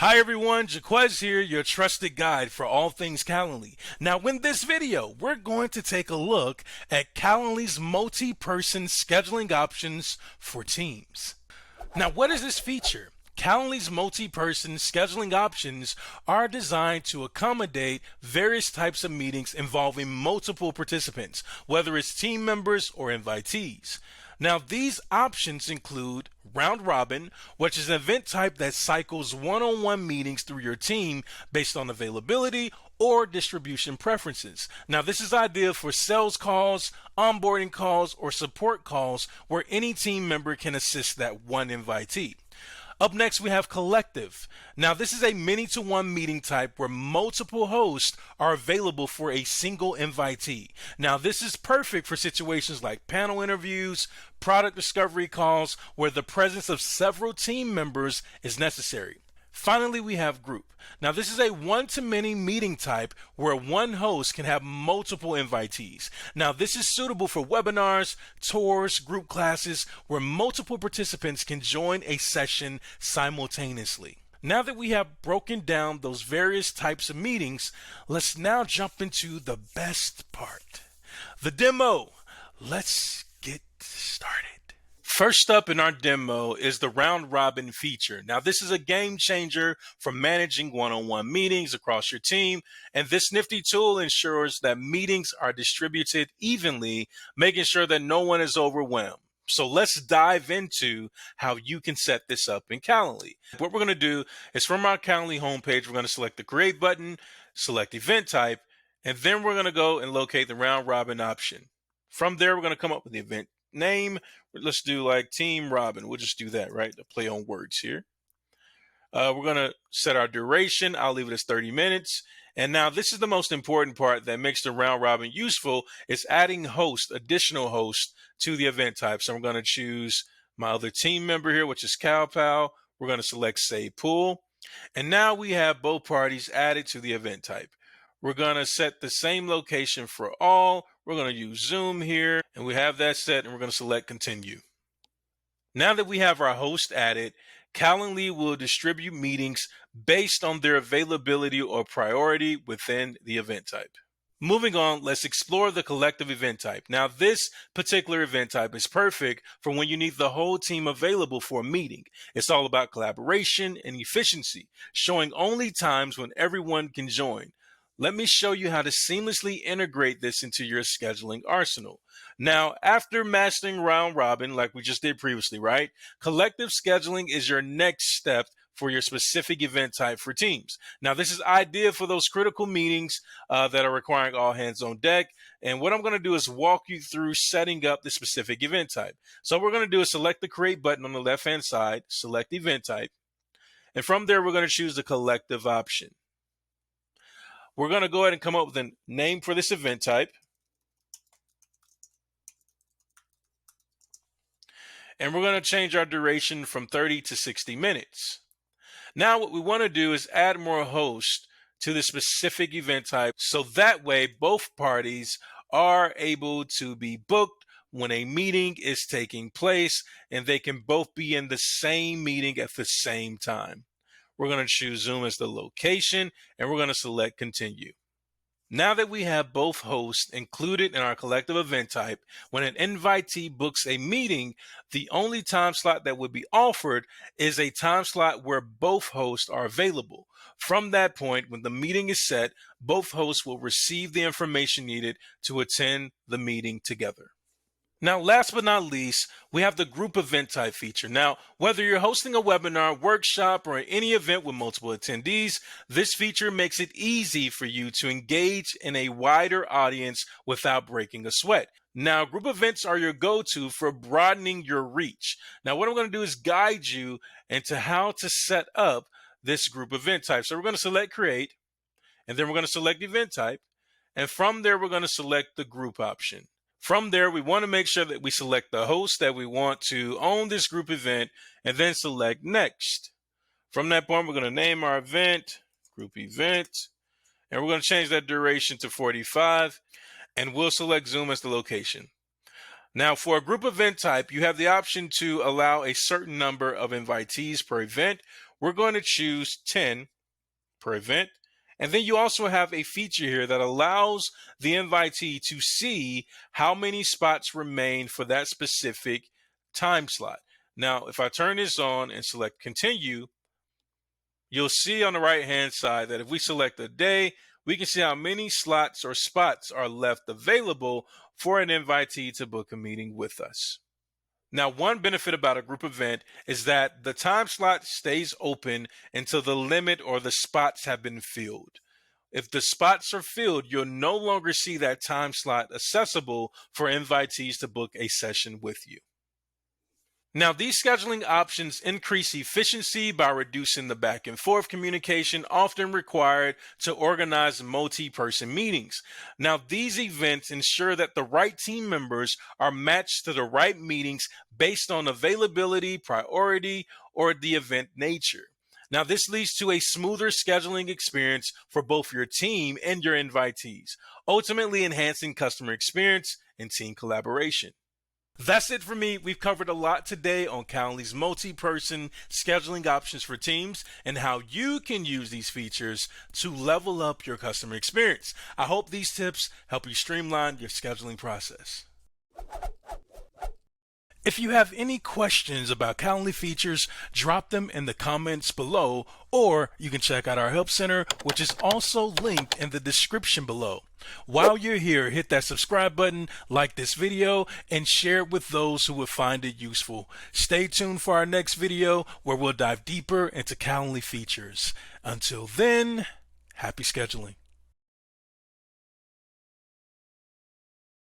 Hi everyone, Jaquez here, your trusted guide for all things Calendly. Now in this video, we're going to take a look at Calendly's multi-person scheduling options for teams. Now what is this feature? Calendly's multi-person scheduling options are designed to accommodate various types of meetings involving multiple participants, whether it's team members or invitees. Now, these options include round robin, which is an event type that cycles one-on-one meetings through your team based on availability or distribution preferences. Now, this is ideal for sales calls, onboarding calls, or support calls where any team member can assist that one invitee. Up next, we have collective. Now, this is a many-to-one meeting type where multiple hosts are available for a single invitee. Now, this is perfect for situations like panel interviews, product discovery calls, where the presence of several team members is necessary. Finally, we have group. Now, this is a one-to-many meeting type where one host can have multiple invitees. Now, this is suitable for webinars, tours, group classes, where multiple participants can join a session simultaneously. Now that we have broken down those various types of meetings, let's now jump into the best part, the demo. Let's get started. First up in our demo is the round robin feature. Now, this is a game changer for managing one-on-one meetings across your team, and this nifty tool ensures that meetings are distributed evenly, making sure that no one is overwhelmed. So let's dive into how you can set this up in Calendly. What we're going to do is from our Calendly homepage, we're going to select the Create button, select Event Type, and then we're going to go and locate the round robin option. From there, we're going to come up with the event name. Let's do like Team Robin. We'll just do that, right? To play on words here. We're going to set our duration. I'll leave it as 30 minutes. And now this is the most important part that makes the round robin useful is adding additional hosts to the event type. So I'm going to choose my other team member here, which is CalPal. We're going to select Save Pool. And now we have both parties added to the event type. We're going to set the same location for all. We're going to use Zoom here, and we have that set, and we're going to select Continue. Now that we have our host added, Calendly will distribute meetings based on their availability or priority within the event type. Moving on, let's explore the collective event type. Now, this particular event type is perfect for when you need the whole team available for a meeting. It's all about collaboration and efficiency, showing only times when everyone can join. Let me show you how to seamlessly integrate this into your scheduling arsenal. Now, after mastering round robin, like we just did previously, right? Collective scheduling is your next step for your specific event type for teams. Now, this is ideal for those critical meetings that are requiring all hands on deck. And what I'm going to do is walk you through setting up the specific event type. So what we're going to do is select the Create button on the left-hand side, select Event Type. And from there, we're going to choose the collective option. We're going to go ahead and come up with a name for this event type. And we're going to change our duration from 30 to 60 minutes. Now what we want to do is add more hosts to the specific event type so that way both parties are able to be booked when a meeting is taking place and they can both be in the same meeting at the same time. We're going to choose Zoom as the location, and we're going to select Continue. Now that we have both hosts included in our collective event type, when an invitee books a meeting, the only time slot that would be offered is a time slot where both hosts are available. From that point, when the meeting is set, both hosts will receive the information needed to attend the meeting together. Now, last but not least, we have the group event type feature. Now, whether you're hosting a webinar, workshop, or any event with multiple attendees, this feature makes it easy for you to engage in a wider audience without breaking a sweat. Now, group events are your go-to for broadening your reach. Now, what I'm going to do is guide you into how to set up this group event type. So we're going to select Create, and then we're going to select Event Type, and from there, we're going to select the group option. From there, we want to make sure that we select the host that we want to own this group event and then select Next. From that point, we're going to name our event, Group Event, and we're going to change that duration to 45, and we'll select Zoom as the location. Now, for a group event type, you have the option to allow a certain number of invitees per event, we're going to choose 10 per event. And then you also have a feature here that allows the invitee to see how many spots remain for that specific time slot. Now, if I turn this on and select continue, you'll see on the right-hand side that if we select a day, we can see how many slots or spots are left available for an invitee to book a meeting with us. Now, one benefit about a group event is that the time slot stays open until the limit or the spots have been filled. If the spots are filled, you'll no longer see that time slot accessible for invitees to book a session with you. Now, these scheduling options increase efficiency by reducing the back and forth communication often required to organize multi-person meetings. Now, these events ensure that the right team members are matched to the right meetings based on availability, priority, or the event nature. Now, this leads to a smoother scheduling experience for both your team and your invitees, ultimately enhancing customer experience and team collaboration. That's it for me. We've covered a lot today on Calendly's multi-person scheduling options for teams and how you can use these features to level up your customer experience. I hope these tips help you streamline your scheduling process. If you have any questions about Calendly features, drop them in the comments below, or you can check out our Help Center, which is also linked in the description below. While you're here, hit that subscribe button, like this video, and share it with those who would find it useful. Stay tuned for our next video where we'll dive deeper into Calendly features. Until then, happy scheduling.